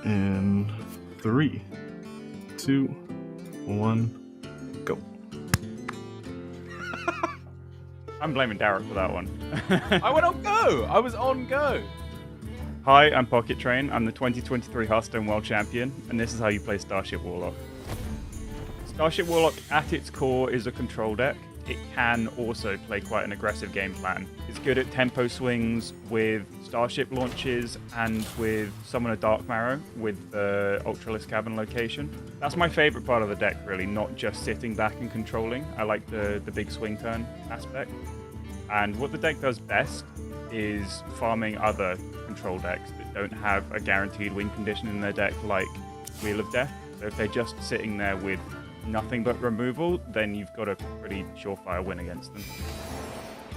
In 3, 2, 1, go. I'm blaming Derek for that one. I went on go! I was on go! Hi, I'm PocketTrain. I'm the 2023 Hearthstone World Champion, and this is how you play Starship Warlock. Starship Warlock, at its core, is a control deck. It can also play quite an aggressive game plan. It's good at tempo swings with Starship launches and with Summon a Dark Marrow with the Ultralisk Cavern location. That's my favorite part of the deck, really, not just sitting back and controlling. I like the big swing turn aspect. And what the deck does best is farming other control decks that don't have a guaranteed win condition in their deck, like Wheel of Death. So if they're just sitting there with nothing but removal, then you've got a pretty surefire win against them.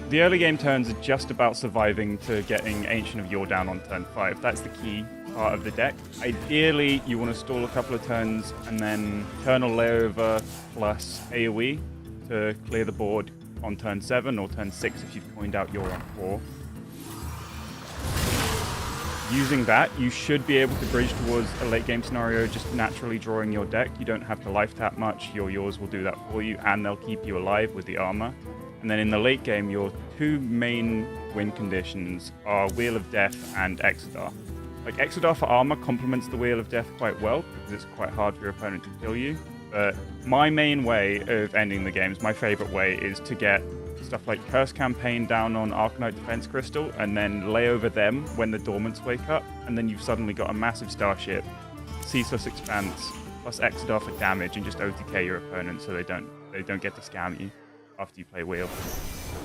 The early game turns are just about surviving to getting Ancient of Yore down on turn 5. That's the key part of the deck. Ideally, you want to stall a couple of turns and then Eternal Layover plus AoE to clear the board on turn 7 or turn 6 if you've coined out Yore on 4. Using that, you should be able to bridge towards a late game scenario just naturally drawing your deck. You don't have to life tap much, your Yours will do that for you, and they'll keep you alive with the armor. And then in the late game, your two main win conditions are Wheel of Death and Exodar. Like, Exodar for armor complements the Wheel of Death quite well, because it's quite hard for your opponent to kill you. But my main way of ending the games, my favorite way, is to get stuff like Curse Campaign down on Arcanite Defense Crystal, and then lay over them when the Dormants wake up, and then you've suddenly got a massive Starship, Ceaseless Expanse, plus Exodar for damage, and just OTK your opponent so they don't get to scam you after you play Wheel.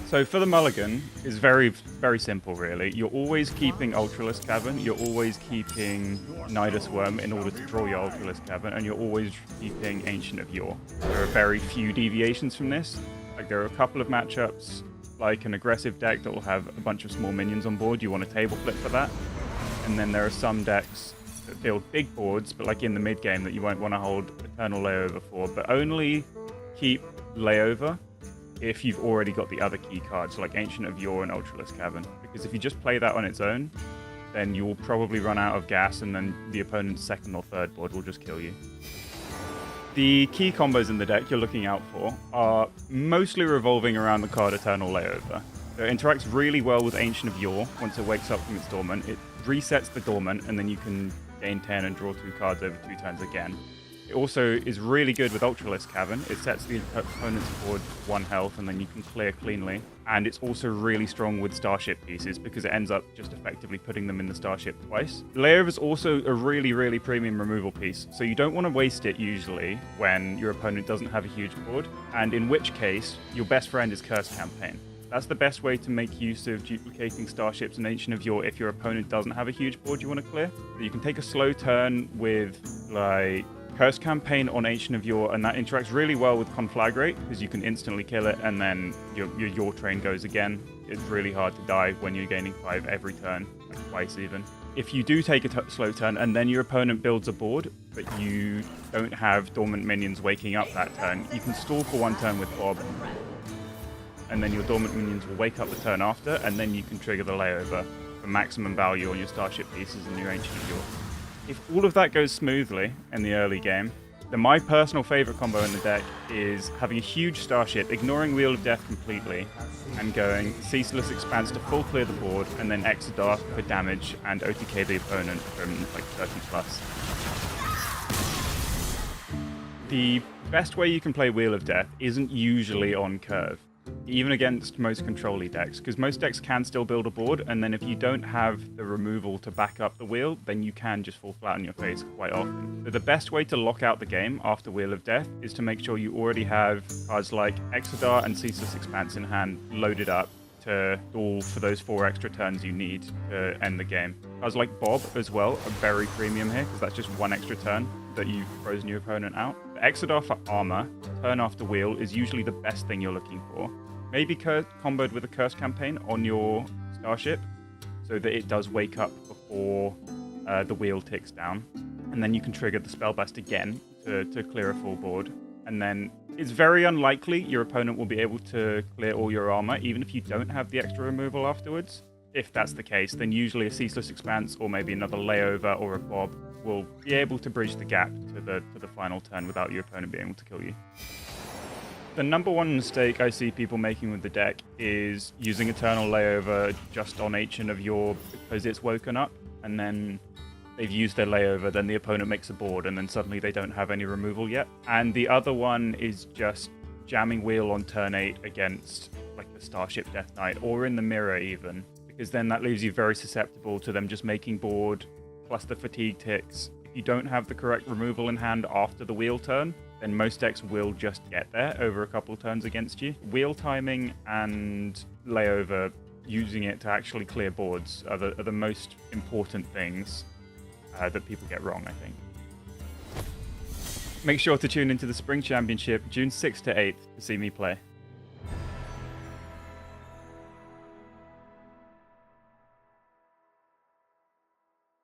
So for the mulligan, it's very, very simple, really. You're always keeping Ultralisk Cavern, you're always keeping Nidus Worm in order to draw your Ultralisk Cavern, and you're always keeping Ancient of Yore. There are very few deviations from this. Like, there are a couple of matchups, like an aggressive deck that will have a bunch of small minions on board. You want a table flip for that. And then there are some decks that build big boards, but like in the mid game, that you won't want to hold Eternal Layover for. But only keep Layover if you've already got the other key cards, like Ancient of Yore and Ultralisk Cavern. Because if you just play that on its own, then you will probably run out of gas, and then the opponent's second or third board will just kill you. The key combos in the deck you're looking out for are mostly revolving around the card Eternal Layover. So it interacts really well with Ancient of Yore once it wakes up from its dormant. It resets the dormant, and then you can gain 10 and draw 2 cards over 2 turns again. It also is really good with Ultralisk Cavern. It sets the opponent's board 1 health, and then you can clear cleanly. And it's also really strong with Starship pieces, because it ends up just effectively putting them in the Starship twice. Layover is also a really, really premium removal piece, so you don't want to waste it usually when your opponent doesn't have a huge board, and in which case, your best friend is Curse Campaign. That's the best way to make use of duplicating Starships and Ancient of Yore if your opponent doesn't have a huge board you want to clear. You can take a slow turn with, like, Curse Campaign on Ancient of Yore, and that interacts really well with Conflagrate, because you can instantly kill it, and then your Yore train goes again. It's really hard to die when you're gaining 5 every turn, like twice even. If you do take a slow turn, and then your opponent builds a board, but you don't have Dormant minions waking up that turn, you can stall for 1 turn with Bob, and then your Dormant minions will wake up the turn after, and then you can trigger the Layover for maximum value on your Starship pieces and your Ancient of Yore. If all of that goes smoothly in the early game, then my personal favorite combo in the deck is having a huge Starship, ignoring Wheel of Death completely, and going Ceaseless Expanse to full clear the board, and then Exodar for damage and OTK the opponent from like 30 plus. The best way you can play Wheel of Death isn't usually on curve, even against most control-y decks, because most decks can still build a board, and then if you don't have the removal to back up the wheel, then you can just fall flat on your face quite often. So the best way to lock out the game after Wheel of Death is to make sure you already have cards like Exodar and Ceaseless Expanse in hand loaded up to stall for those 4 extra turns you need to end the game. Cards like Bob as well are very premium here, because that's just 1 extra turn that you've frozen your opponent out. The Exodar for armor, turn after Wheel, is usually the best thing you're looking for. Maybe comboed with a Curse Campaign on your Starship, so that it does wake up before the wheel ticks down. And then you can trigger the Spellblast again to clear a full board. And then it's very unlikely your opponent will be able to clear all your armor, even if you don't have the extra removal afterwards. If that's the case, then usually a Ceaseless Expanse or maybe another Layover or a Bob will be able to bridge the gap to the final turn without your opponent being able to kill you. The number one mistake I see people making with the deck is using Eternal Layover just on Ancient of Yore because it's woken up, and then they've used their layover, then the opponent makes a board, and then suddenly they don't have any removal yet. And the other one is just jamming Wheel on turn 8 against like the Starship Death Knight, or in the mirror even, because then that leaves you very susceptible to them just making board, plus the fatigue ticks. If you don't have the correct removal in hand after the wheel turn, then most decks will just get there over a couple turns against you. Wheel timing and layover, using it to actually clear boards, are the most important things that people get wrong, I think. Make sure to tune into the Spring Championship June 6th to 8th to see me play.